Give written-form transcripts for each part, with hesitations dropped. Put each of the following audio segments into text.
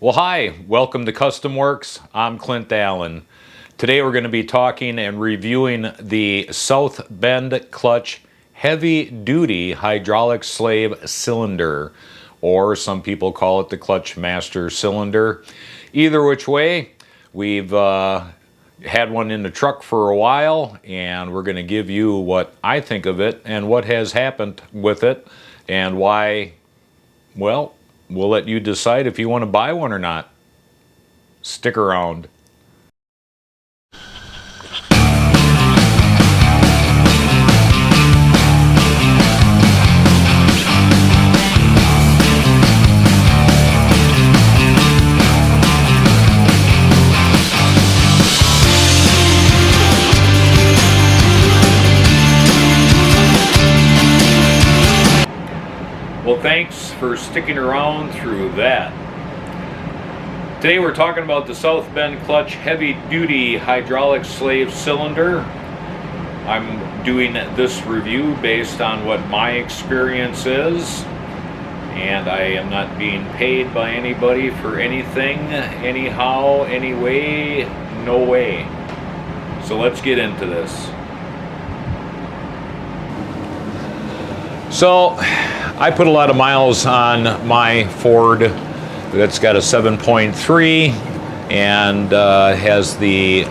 Well, hi, welcome to Custom Works. I'm Clint Allen. Today we're going to be talking and reviewing the SOUTHBEND clutch heavy duty hydraulic slave cylinder, or some people call it the clutch master cylinder. Either which way, we've had one in the truck for a while, and we're going to give you what I think of it and what has happened with it and why, well, we'll let you decide if you want to buy one or not. Stick around. Well, thanks for sticking around through that. Today we're talking about the SOUTHBEND clutch heavy duty hydraulic slave cylinder. I'm doing this review based on what my experience is, and I am not being paid by anybody for anything, anyhow, anyway, no way. So let's get into this. So I put a lot of miles on my Ford that's got a 7.3 and has the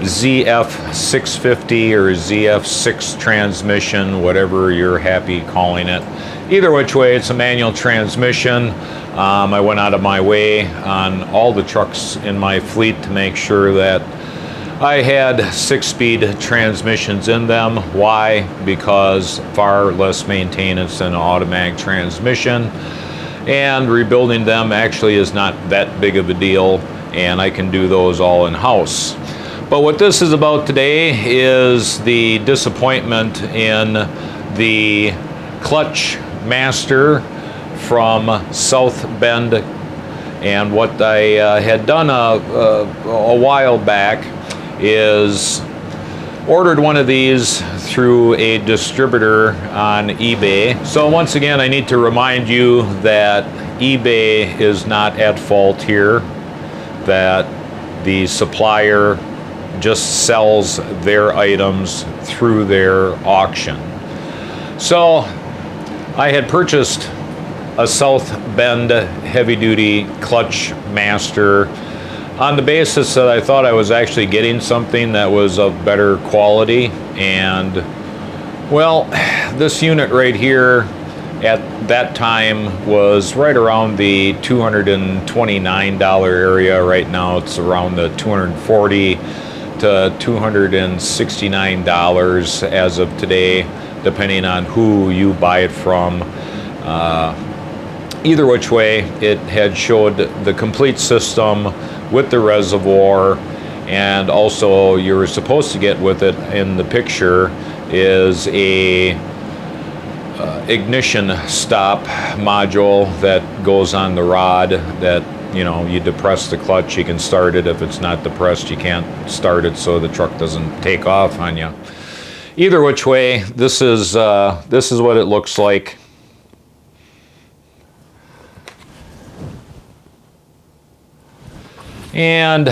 ZF650 or ZF6 transmission, whatever you're happy calling it. Either which way, it's a manual transmission. I went out of my way on all the trucks in my fleet to make sure that I had 6-speed transmissions in them. Why? Because far less maintenance than an automatic transmission, and rebuilding them actually is not that big of a deal, and I can do those all in-house. But what this is about today is the disappointment in the clutch master from SOUTHBEND, and what I had done a while back is ordered one of these through a distributor on eBay. So once again, I need to remind you that eBay is not at fault here, that the supplier just sells their items through their auction. So I had purchased a SOUTHBEND heavy-duty clutch master on the basis that I thought I was actually getting something that was of better quality. And well, this unit right here at that time was right around the $229 area. Right now it's around the $240 to $269 as of today, depending on who you buy it from. Either which way, it had showed the complete system with the reservoir, and also you were supposed to get with it in the picture is a ignition stop module that goes on the rod that, you know, you depress the clutch, you can start it. If it's not depressed, you can't start it, so the truck doesn't take off on you. Either which way, this is what it looks like. And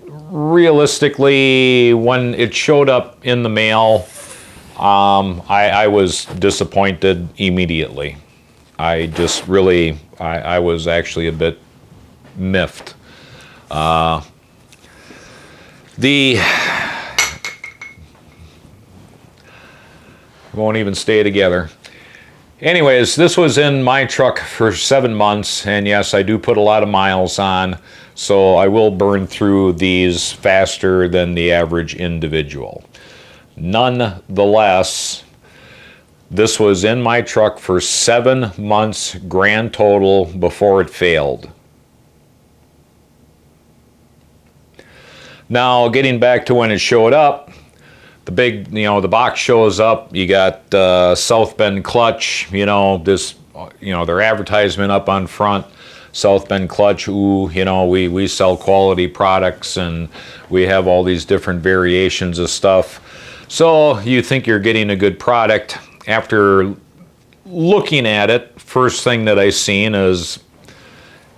realistically, when it showed up in the mail, I was disappointed immediately. I just really, I was actually a bit miffed. Won't even stay together. Anyways, this was in my truck for 7 months, and yes, I do put a lot of miles on, so I will burn through these faster than the average individual. Nonetheless, this was in my truck for 7 months grand total before it failed. Now, getting back to when it showed up, the big, the box shows up, you got SOUTHBEND clutch, this, their advertisement up on front, SOUTHBEND clutch, ooh, we sell quality products and we have all these different variations of stuff. So you think you're getting a good product. After looking at it, first thing that I seen is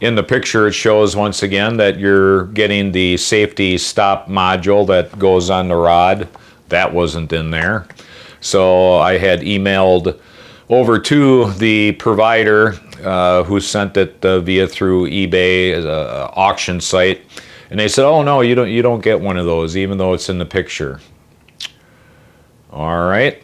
In the picture, it shows once again that you're getting the safety stop module that goes on the rod. That wasn't in there. So I had emailed over to the provider who sent it via through eBay as a auction site, and they said, "Oh no, you don't get one of those, even though it's in the picture." All right.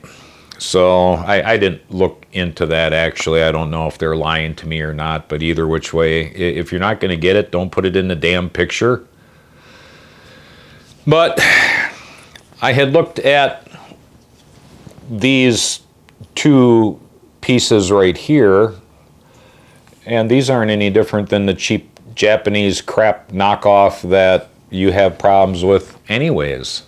So I didn't look into that actually. I don't know if they're lying to me or not, but either which way, if you're not going to get it, don't put it in the damn picture. But I had looked at these two pieces right here, and these aren't any different than the cheap Japanese crap knockoff that you have problems with anyways.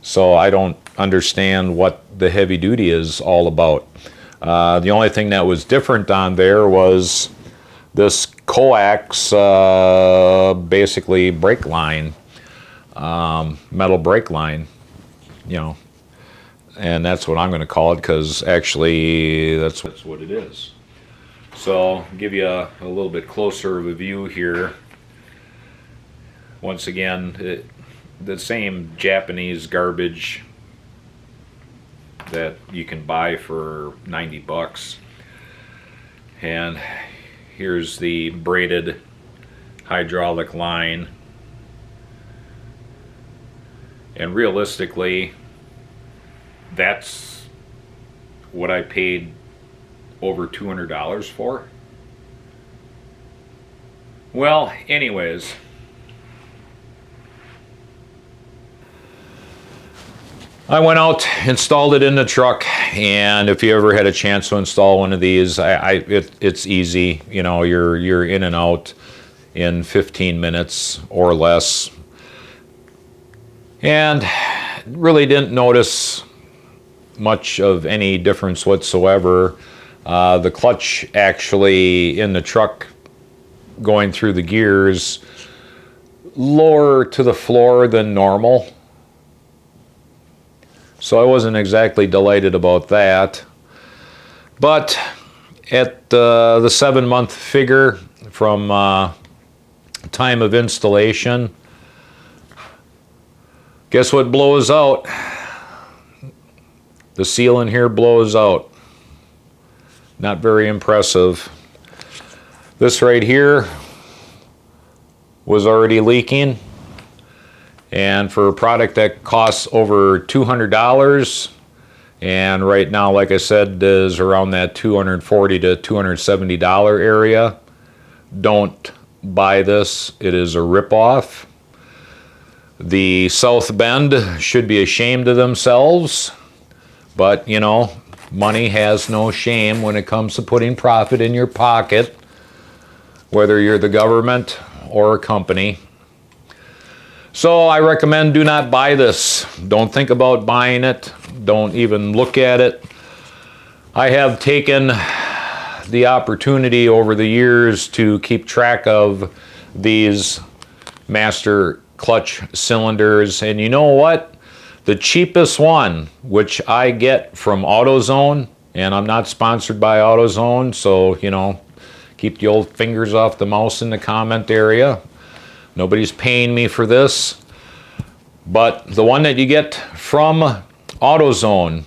So I don't understand what the heavy duty is all about. The only thing that was different on there was this coax, basically brake line, metal brake line, you know. And that's what I'm going to call it, because actually that's what it is. So I'll give you a little bit closer of a view here. Once again, the same Japanese garbage that you can buy for 90 bucks. And here's the braided hydraulic line. And realistically, that's what I paid over $200 for. Well, anyways, I went out, installed it in the truck, and if you ever had a chance to install one of these, it's easy. You know, you're in and out in 15 minutes or less, and really didn't notice much of any difference whatsoever. The clutch actually in the truck going through the gears lower to the floor than normal. So I wasn't exactly delighted about that. But at the 7-month figure from time of installation, guess what blows out? The seal in here blows out. Not very impressive. This right here was already leaking. And for a product that costs over $200, and right now, like I said, is around that $240 to $270 area, don't buy this. It is a ripoff. The South Bend should be ashamed of themselves, but you know, money has no shame when it comes to putting profit in your pocket, whether you're the government or a company. So I recommend do not buy this. Don't think about buying it. Don't even look at it. I have taken the opportunity over the years to keep track of these master clutch cylinders, and you know what? The cheapest one, which I get from AutoZone, and I'm not sponsored by AutoZone, so you know, keep the old fingers off the mouse in the comment area. Nobody's paying me for this, but the one that you get from AutoZone,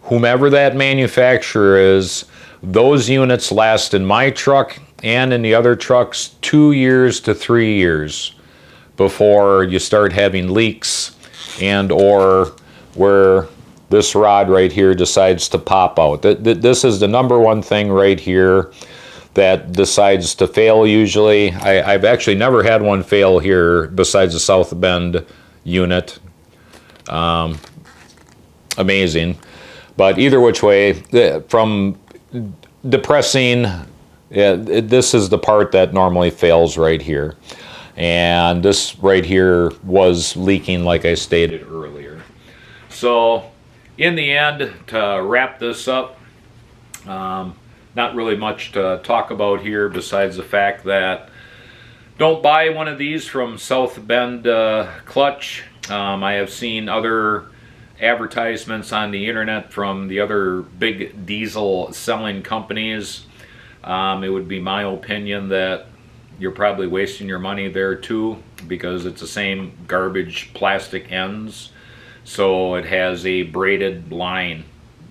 whomever that manufacturer is, those units last in my truck and in the other trucks 2 years to 3 years before you start having leaks and or where this rod right here decides to pop out. This is the number one thing right here that decides to fail usually. I've actually never had one fail here besides the South Bend unit. Amazing. But either which way, from depressing, this is the part that normally fails right here. And this right here was leaking like I stated earlier. So in the end, to wrap this up, not really much to talk about here besides the fact that don't buy one of these from South Bend Clutch. I have seen other advertisements on the internet from the other big diesel selling companies. It would be my opinion that you're probably wasting your money there too, because it's the same garbage plastic ends. So it has a braided line.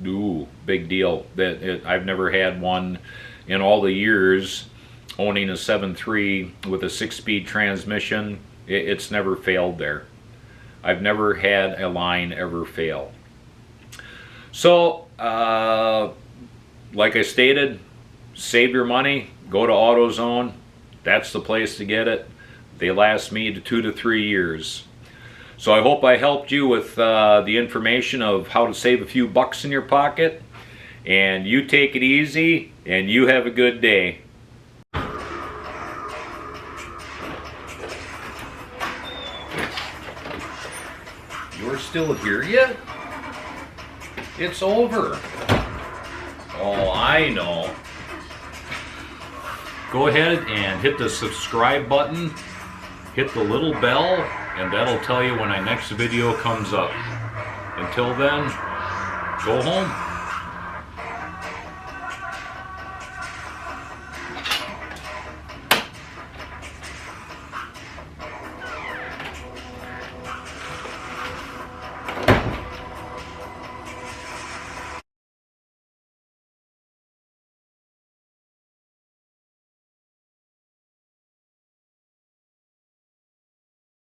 Ooh, big deal. I've never had one in all the years owning a 7.3 with a 6-speed transmission. It's never failed there. I've never had a line ever fail. So, like I stated, save your money, go to AutoZone. That's the place to get it. They last me 2 to 3 years. So I hope I helped you with the information of how to save a few bucks in your pocket. And you take it easy, and you have a good day. You're still here yet? It's over. Oh, I know. Go ahead and hit the subscribe button. Hit the little bell, and that'll tell you when my next video comes up. Until then, go home.